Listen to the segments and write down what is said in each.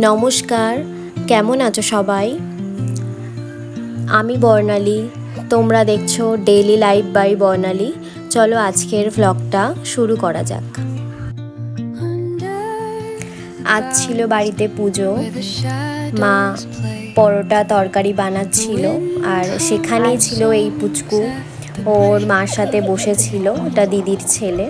নমস্কার, কেমন আছো সবাই? আমি বর্ণালী, তোমরা দেখছো ডেইলি লাইফ বাই বর্ণালী। চলো আজকের ভ্লগটা শুরু করা যাক। আজ ছিল বাড়িতে পুজো, মা পরোটা তরকারি বানাচ্ছিল আর সেখানেই ছিল এই পুচকু, ওর মার সাথে বসেছিল, ওটা দিদির ছেলে।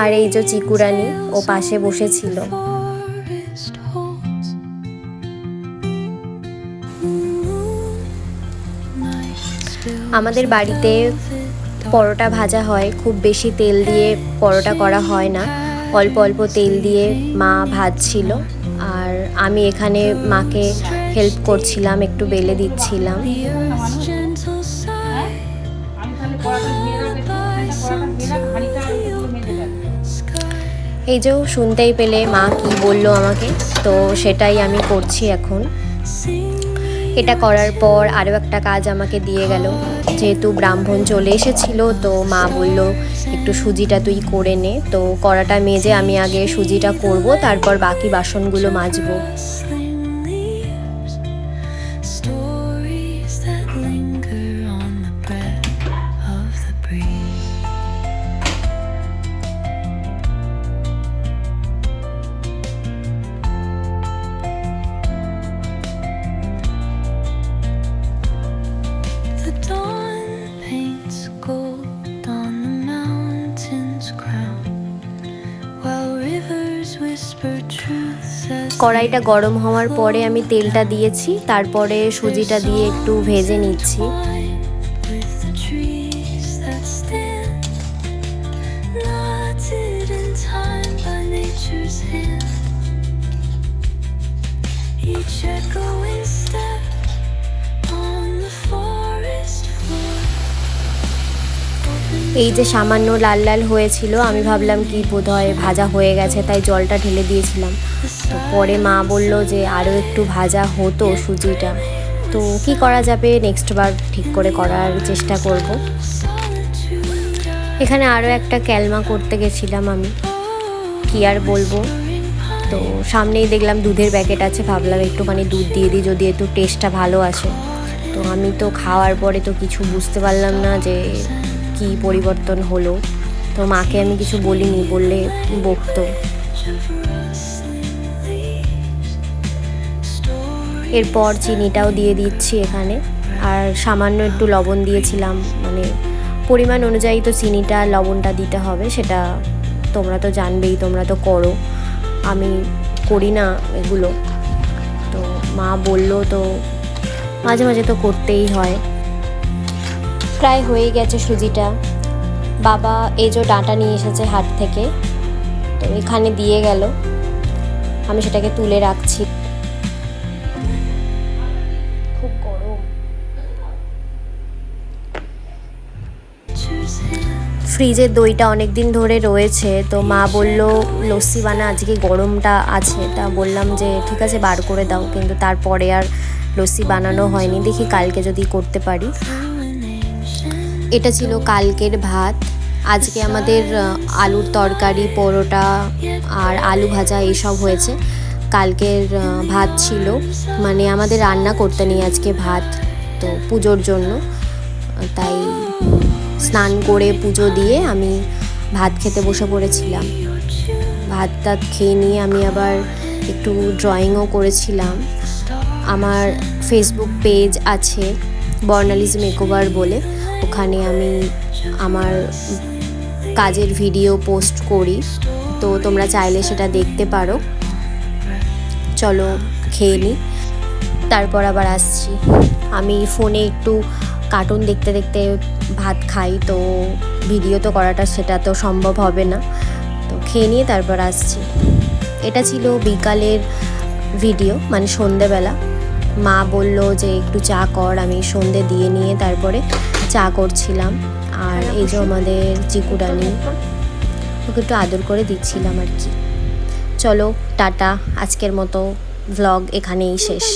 আর এই যে চিকুরানি, ও পাশে বসেছিল। আমাদের বাড়িতে পরোটা ভাজা হয়, খুব বেশি তেল দিয়ে পরোটা করা হয় না, অল্প অল্প তেল দিয়ে মা ভাজছিল আর আমি এখানে মাকে হেল্প করছিলাম, একটু বেলে দিচ্ছিলাম। এই যে শুনতেই পেলে মা কি বললো আমাকে, তো সেটাই আমি করছি এখন। এটা করার পর আরও একটা কাজ আমাকে দিয়ে গেল, যেহেতু ব্রাহ্মণ চলে এসেছিল, তো মা বলল একটু সুজিটা তুই করে নে। তো কড়াটা মেজে আমি আগে সুজিটা করব, তারপর বাকি বাসনগুলো মাজবো। কড়াইটা গরম হওয়ার পরে আমি তেলটা দিয়েছি, তারপরে সুজিটা দিয়ে একটু ভেজে নিচ্ছি। এই যে সামান্য লাল লাল হয়েছিল, আমি ভাবলাম কি বোধহয় ভাজা হয়ে গেছে, তাই জলটা ঢেলে দিয়েছিলাম। তো পরে মা বলল যে আরও একটু ভাজা হতো সুজিটা, তো কি করা যাবে, নেক্সট বার ঠিক করে করার চেষ্টা করব। এখানে আরও একটা ক্যালমা করতে গেছিলাম আমি, কি আর বলবো। তো সামনেই দেখলাম দুধের প্যাকেট আছে, ভাবলাম একটুখানি দুধ দিয়ে দিই, যদি একটু টেস্টটা ভালো আসে। তো আমি তো খাওয়ার পরে তো কিছু বুঝতে পারলাম না যে কি পরিবর্তন হলো, তো মাকে আমি কিছু বলিনি, বললে বকতো। এরপর চিনিটাও দিয়ে দিচ্ছি এখানে, আর সামান্য একটু লবণ দিয়েছিলাম, মানে পরিমাণ অনুযায়ী তো চিনিটা লবণটা দিতে হবে, সেটা তোমরা তো জানবেই, তোমরা তো করো, আমি করি না এগুলো। তো মা বলল, তো মাঝে মাঝে তো করতেই হয়। প্রায় হয়ে গেছে সুজিটা। বাবা এই যে ডাঁটা নিয়ে এসেছে হাট থেকে, তো এখানে দিয়ে গেল, আমি সেটাকে তুলে রাখছি। খুব গরম। ফ্রিজের দইটা অনেক দিন ধরে রয়েছে, তো মা বলল লস্যি বানা, আজকে গরমটা আছে, তা বললাম যে ঠিক আছে বার করে দাও, কিন্তু তারপরে আর লস্যি বানানো হয়নি, দেখি কালকে যদি করতে পারি। এটা ছিল কালকের ভাত। আজকে আমাদের আলুর তরকারি, পরোটা আর আলু ভাজা এসব হয়েছে। কালকের ভাত ছিল, মানে আমাদের রান্না করতে নেই আজকে ভাত, তো পুজোর জন্য, তাই স্নান করে পুজো দিয়ে আমি ভাত খেতে বসে পড়েছিলাম। ভাত টাত খেয়ে নিয়ে আমি আবার একটু ড্রয়িংও করেছিলাম। আমার ফেসবুক পেজ আছে বর্ণালীজ মেকওভার বলে, ওখানে আমি আমার কাজের ভিডিও পোস্ট করি, তো তোমরা চাইলে সেটা দেখতে পারো। চলো খেয়ে নিই, তারপর আবার আসছি। আমি ফোনে একটু কার্টুন দেখতে দেখতে ভাত খাই, তো ভিডিও তো করাটা সেটা তো সম্ভব হবে না, তো খেয়ে নিয়ে তারপর আসছি। এটা ছিল বিকালের ভিডিও, মানে সন্ধেবেলা। মা বলল যে একটু চা কর, আমি সন্ধে দিয়ে নিয়ে তারপরে চা করছিলাম। আর এই যে আমাদের চিকুরানি, ওকে একটু আদর করে দিচ্ছিলাম আর কি। চলো টাটা, আজকের মতো ভ্লগ এখানেই শেষ।